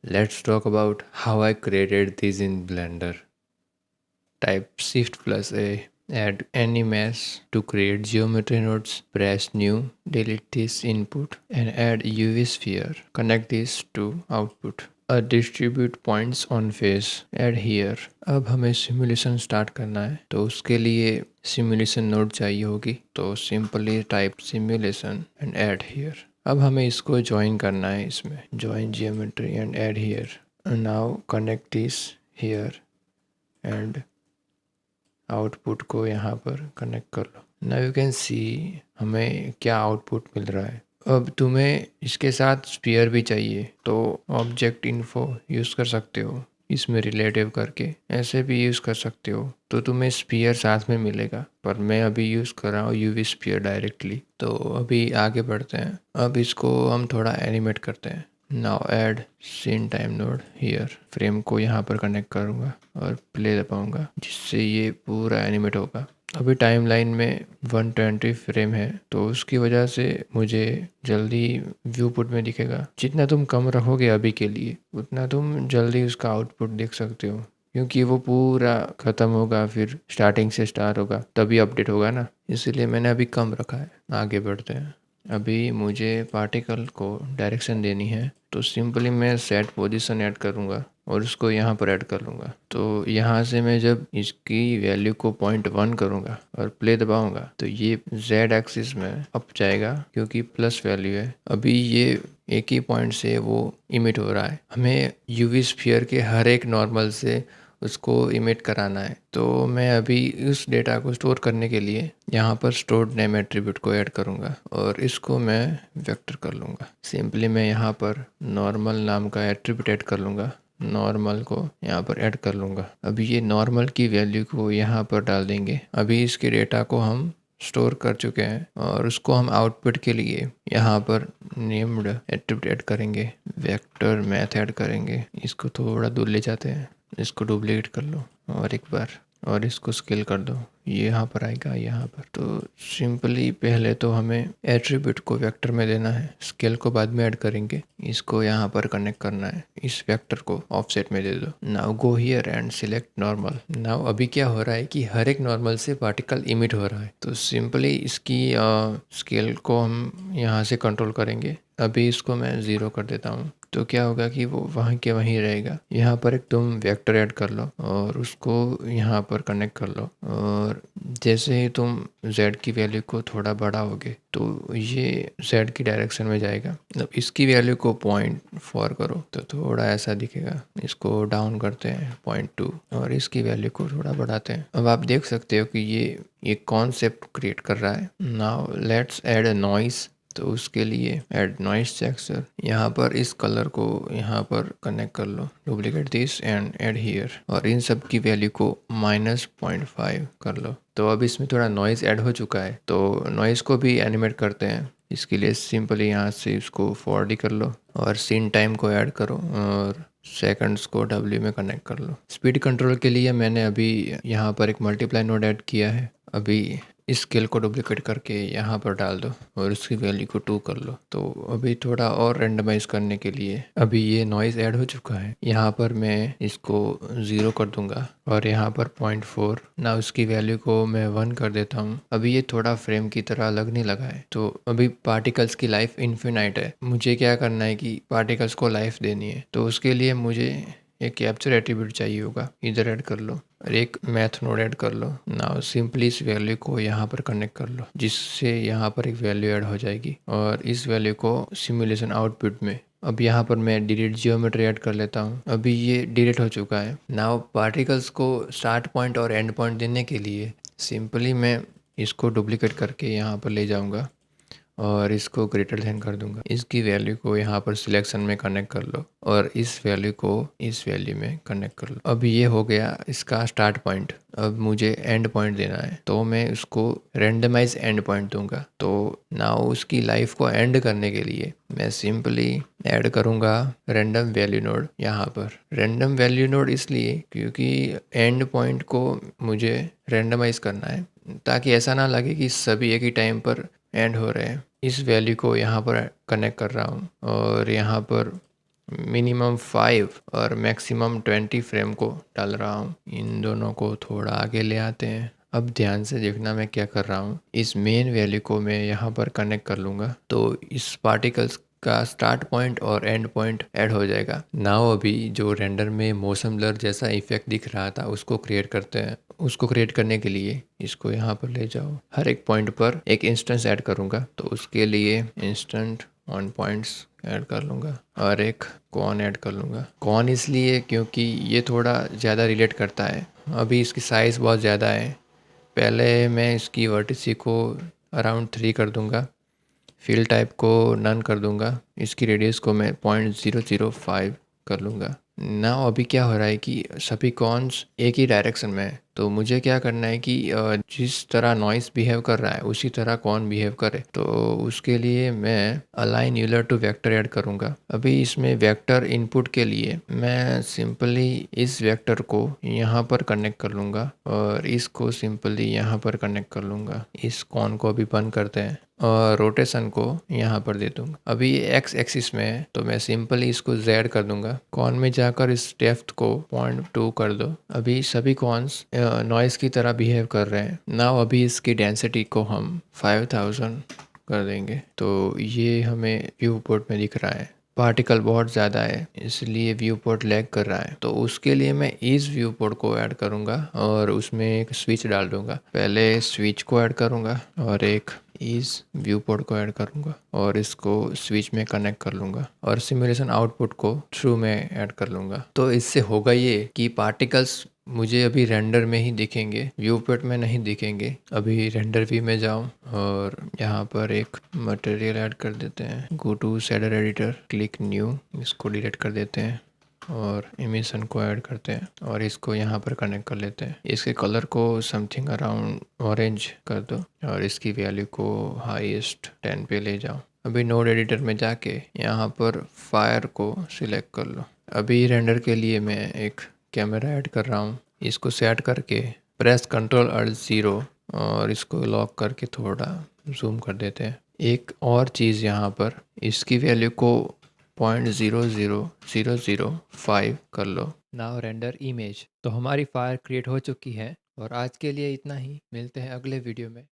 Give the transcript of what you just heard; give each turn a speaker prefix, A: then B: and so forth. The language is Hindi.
A: Let's talk about how I created these in Blender. Type Shift plus A, add any mesh to create geometry nodes, press new, delete this input and add UV sphere. Connect this to output. Distribute points on face, add here. अब हमें सिमुलेशन स्टार्ट करना है तो उसके लिए सिमुलेशन नोड चाहिए होगी, तो simply type simulation and add here. अब हमें इसको ज्वाइन करना है, इसमें join geometry and add here. Now connect this here and output को यहाँ पर कनेक्ट कर लो। नाउ यू कैन सी हमें क्या आउटपुट मिल रहा है। अब तुम्हें इसके साथ स्पीयर भी चाहिए तो ऑब्जेक्ट इन्फो यूज़ कर सकते हो, इसमें रिलेटिव करके ऐसे भी यूज़ कर सकते हो, तो तुम्हें स्पीयर साथ में मिलेगा। पर मैं अभी यूज़ कर रहा हूँ यूवी स्पीयर डायरेक्टली। तो अभी आगे बढ़ते हैं। अब इसको हम थोड़ा एनिमेट करते हैं। Now add scene time node here. Frame को यहाँ पर कनेक्ट करूँगा और प्ले दबाऊँगा जिससे ये पूरा एनिमेट होगा। अभी टाइमलाइन में 120 फ्रेम है तो उसकी वजह से मुझे जल्दी व्यू पुट में दिखेगा। जितना तुम कम रखोगे अभी के लिए उतना तुम जल्दी उसका आउटपुट देख सकते हो, क्योंकि वो पूरा ख़त्म होगा फिर स्टार्टिंग से स्टार्ट होगा तभी अपडेट होगा ना, इसीलिए मैंने अभी कम रखा है। आगे बढ़ते हैं। अभी मुझे पार्टिकल को डायरेक्शन देनी है तो सिंपली मैं सेट पोजीशन ऐड करूँगा और उसको यहाँ पर ऐड कर लूँगा। तो यहाँ से मैं जब इसकी वैल्यू को 0.1 करूँगा और प्ले दबाऊँगा तो ये z एक्सिस में अप जाएगा क्योंकि प्लस वैल्यू है। अभी ये एक ही पॉइंट से वो इमिट हो रहा है। हमें यूवी स्फीयर के हर एक नॉर्मल से उसको इमिट कराना है, तो मैं अभी उस डेटा को स्टोर करने के लिए यहाँ पर स्टोर्ड नेम एट्रीब्यूट को ऐड करूँगा और इसको मैं वेक्टर कर लूँगा। सिंपली मैं यहाँ पर नॉर्मल नाम का एट्रीब्यूट ऐड कर लूँगा, नॉर्मल को यहाँ पर ऐड कर लूँगा। अभी ये नॉर्मल की वैल्यू को यहाँ पर डाल देंगे। अभी इसके डेटा को हम स्टोर कर चुके हैं और उसको हम आउटपुट के लिए यहाँ पर नेम्ड एट्रीब्यूट ऐड करेंगे, वेक्टर मैथ ऐड करेंगे। इसको थोड़ा दूर ले जाते हैं, इसको डुप्लीकेट कर लो और एक बार और इसको स्केल कर दो, ये यहाँ पर आएगा यहाँ पर। तो सिंपली पहले तो हमें एट्रीब्यूट को वेक्टर में देना है, स्केल को बाद में ऐड करेंगे। इसको यहाँ पर कनेक्ट करना है, इस वेक्टर को ऑफसेट में दे दो। Now go here and select normal. Now अभी क्या हो रहा है कि हर एक नॉर्मल से पार्टिकल इमिट हो रहा है, तो सिंपली इसकी स्केल को हम यहाँ से कंट्रोल करेंगे। अभी इसको मैं 0 कर देता हूँ तो क्या होगा कि वो वहाँ के वहीं रहेगा। यहाँ पर एक तुम वेक्टर ऐड कर लो और उसको यहाँ पर कनेक्ट कर लो और जैसे ही तुम z की वैल्यू को थोड़ा बढ़ाओगे तो ये z की डायरेक्शन में जाएगा। मतलब इसकी वैल्यू को 0.4 करो तो थोड़ा ऐसा दिखेगा। इसको डाउन करते हैं 0.2 और इसकी वैल्यू को थोड़ा बढ़ाते हैं। अब आप देख सकते हो कि ये कॉन्सेप्ट क्रिएट कर रहा है। Now let's add a noise. तो उसके लिए ऐड नॉइस टेक्सचर। यहाँ पर इस कलर को यहाँ पर कनेक्ट कर लो, duplicate this and add here और इन सब की वैल्यू को -0.5 कर लो। तो अब इसमें थोड़ा नॉइज़ ऐड हो चुका है, तो नॉइज़ को भी एनिमेट करते हैं। इसके लिए सिंपली यहाँ से इसको 4D कर लो और सीन टाइम को ऐड करो और सेकंड्स को W में कनेक्ट कर लो। स्पीड कंट्रोल के लिए मैंने अभी यहाँ पर एक मल्टीप्लाई नोड ऐड किया है। अभी इस स्केल को डुप्लीकेट करके यहाँ पर डाल दो और उसकी वैल्यू को 2 कर लो। तो अभी थोड़ा और रेंडमाइज करने के लिए अभी ये नॉइज़ ऐड हो चुका है। यहाँ पर मैं इसको 0 कर दूंगा और यहाँ पर 0.4। ना उसकी वैल्यू को मैं 1 कर देता हूँ। अभी ये थोड़ा फ्रेम की तरह लगने लगा है। तो अभी पार्टिकल्स की लाइफ इन्फिनाइट है, मुझे क्या करना है कि पार्टिकल्स को लाइफ देनी है। तो उसके लिए मुझे एक कैप्चर एट्रीब्यूट चाहिए होगा, इधर ऐड कर लो और एक मैथ नोड ऐड कर लो। नाउ सिंपली इस वैल्यू को यहाँ पर कनेक्ट कर लो जिससे यहाँ पर एक वैल्यू ऐड हो जाएगी और इस वैल्यू को सिमुलेशन आउटपुट में अब यहाँ पर मैं डिलीट जियोमेट्री ऐड कर लेता हूँ। अभी ये डिलीट हो चुका है। नाउ पार्टिकल्स को स्टार्ट पॉइंट और एंड पॉइंट देने के लिए सिंपली मैं इसको डुप्लीकेट करके यहाँ पर ले जाऊँगा और इसको ग्रेटर देन कर दूंगा। इसकी वैल्यू को यहाँ पर सिलेक्शन में कनेक्ट कर लो और इस वैल्यू को इस वैल्यू में कनेक्ट कर लो। अब ये हो गया इसका स्टार्ट पॉइंट। अब मुझे एंड पॉइंट देना है तो मैं उसको रेंडमाइज एंड पॉइंट दूंगा। तो नाउ उसकी लाइफ को एंड करने के लिए मैं सिंपली ऐड करूंगा रैंडम वैल्यू नोड यहाँ पर। रैंडम वैल्यू नोड इसलिए क्योंकि एंड पॉइंट को मुझे रेंडमाइज करना है ताकि ऐसा ना लगे कि सभी एक ही टाइम पर एंड हो रहे हैं। इस वैल्यू को यहाँ पर कनेक्ट कर रहा हूँ और यहाँ पर मिनिमम 5 और मैक्सिमम 20 फ्रेम को डाल रहा हूँ। इन दोनों को थोड़ा आगे ले आते हैं। अब ध्यान से देखना मैं क्या कर रहा हूँ। इस मेन वैल्यू को मैं यहाँ पर कनेक्ट कर लूँगा तो इस पार्टिकल्स का स्टार्ट पॉइंट और एंड पॉइंट ऐड हो जाएगा। नाउ अभी जो रेंडर में मोशन ब्लर जैसा इफेक्ट दिख रहा था उसको क्रिएट करते हैं। उसको क्रिएट करने के लिए इसको यहाँ पर ले जाओ। हर एक पॉइंट पर एक इंस्टेंस ऐड करूँगा तो उसके लिए इंस्टेंट ऑन पॉइंट्स ऐड कर लूँगा और एक कॉन ऐड कर लूँगा। कॉन इसलिए क्योंकि ये थोड़ा ज़्यादा रिलेट करता है। अभी इसकी साइज़ बहुत ज़्यादा है। पहले मैं इसकी वर्टिसी को अराउंड 3 कर दूँगा। फिल टाइप को नन कर दूंगा। इसकी रेडियस को मैं 0.005 कर लूँगा। ना अभी क्या हो रहा है कि सभी कॉन्स एक ही डायरेक्शन में है तो मुझे क्या करना है कि जिस तरह नॉइस बिहेव कर रहा है उसी तरह कौन बिहेव करे। तो उसके लिए मैं align Euler to vector add करूँगा। अभी इसमें वेक्टर इनपुट के लिए मैं सिंपली इस वेक्टर को यहाँ पर कनेक्ट कर लूँगा और इसको सिंपली यहाँ पर कनेक्ट कर लूँगा। इस कॉन को अभी बंद करते हैं और रोटेशन को यहाँ पर दे दूँगा। अभी ये एक्स एक्सिस में है तो मैं सिंपली इसको जेड कर दूँगा। कॉन में जाकर इस डेप्थ को 0.2 कर दो। अभी सभी कॉन्स नॉइस की तरह बिहेव कर रहे हैं। नाउ अभी इसकी डेंसिटी को हम 5000 कर देंगे तो ये हमें व्यू पोर्ट में दिख रहा है। पार्टिकल बहुत ज़्यादा है इसलिए व्यू पोर्ट लैग कर रहा है तो उसके लिए मैं इस व्यू पोर्ट को ऐड करूँगा और उसमें एक स्विच डाल दूँगा। पहले स्विच को ऐड करूँगा और एक इस व्यू पोर्ट को ऐड करूँगा और इसको स्विच में कनेक्ट कर लूँगा और सिमुलेशन आउटपुट को थ्रू में ऐड कर लूँगा। तो इससे होगा ये कि पार्टिकल्स मुझे अभी रेंडर में ही दिखेंगे, व्यू पोर्ट में नहीं दिखेंगे। अभी रेंडर व्यू में जाऊं और यहाँ पर एक मटेरियल ऐड कर देते हैं। Go to shader editor, click new, इसको डिलीट कर देते हैं और इमिशन को ऐड करते हैं और इसको यहाँ पर कनेक्ट कर लेते हैं। इसके कलर को समथिंग अराउंड ऑरेंज कर दो और इसकी वैल्यू को हाईएस्ट 10 पे ले जाओ। अभी नोड एडिटर में जाके यहाँ पर फायर को सिलेक्ट कर लो। अभी रेंडर के लिए मैं एक कैमरा ऐड कर रहा हूँ। इसको सेट करके प्रेस कंट्रोल अल्ट 0 और इसको लॉक करके थोड़ा जूम कर देते हैं। एक और चीज़ यहाँ पर इसकी वैल्यू को 0.00005 कर लो। Now render image. तो हमारी फायर क्रिएट हो चुकी है और आज के लिए इतना ही। मिलते हैं अगले वीडियो में।